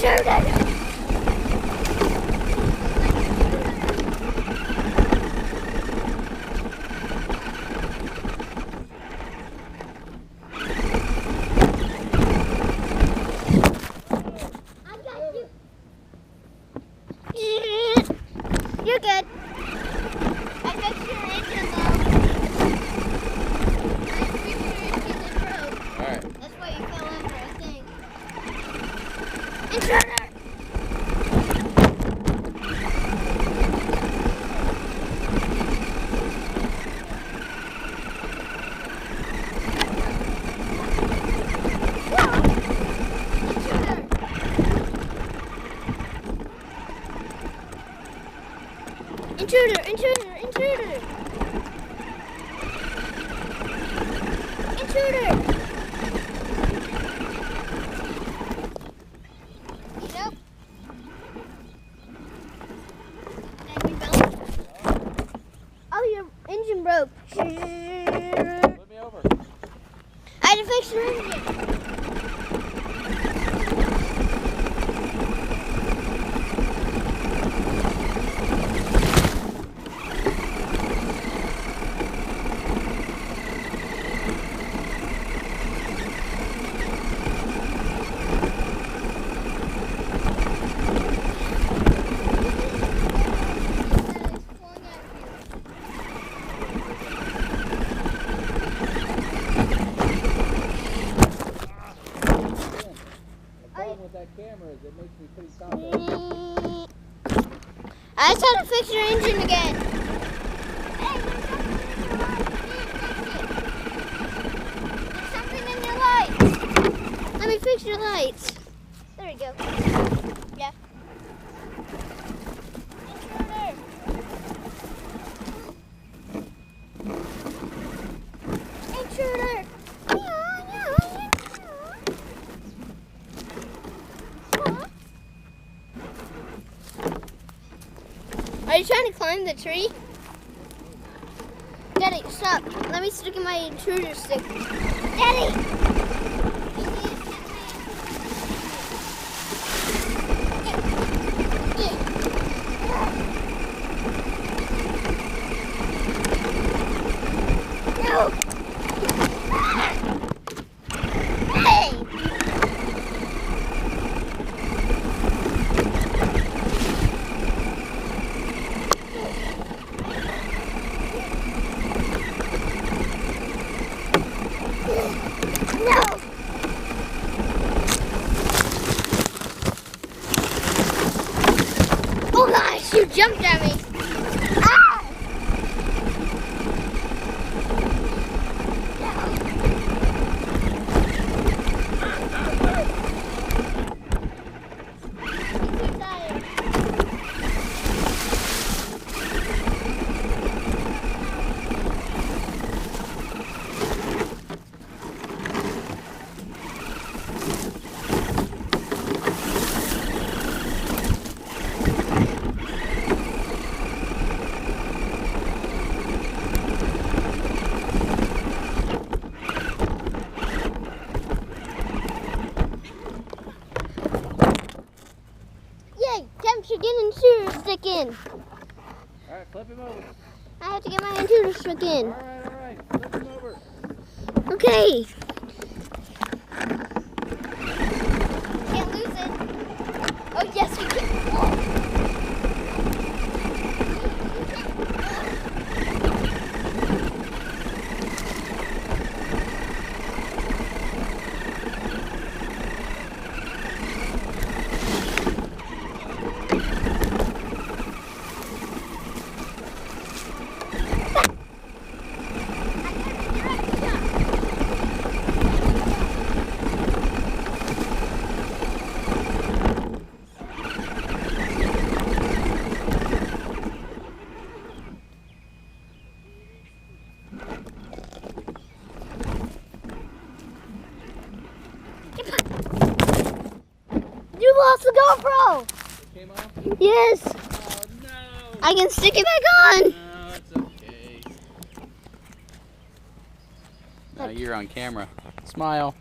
Intruder! You're good. I fixed your engine though. I fixed your engine that broke. Alright. That's why you fell over, I think. Intruder! Intruder, intruder, intruder! Intruder! Nope. Oh, your engine broke. Flip me over. I had to fix your engine. With that camera is it makes me pretty confident. I just had to fix your engine again. There's something in your lights. Let me fix your lights. There we go. Yeah. Intruder. Intruder. Are you trying to climb the tree? Daddy, stop. Let me stick in my intruder stick. Daddy! No! Hey! No! Oh gosh, you jumped at me. Ah! I'm tired. Yay! Time to get intruder stick in. Alright, flip him over. I have to get my intruder stick in. Alright. Flip him over. Okay. Can't lose it. Oh yes, we can. Oh. You lost the GoPro! It came off? Yes! Oh no! I can stick it back on! No, it's okay. Now you're on camera. Smile.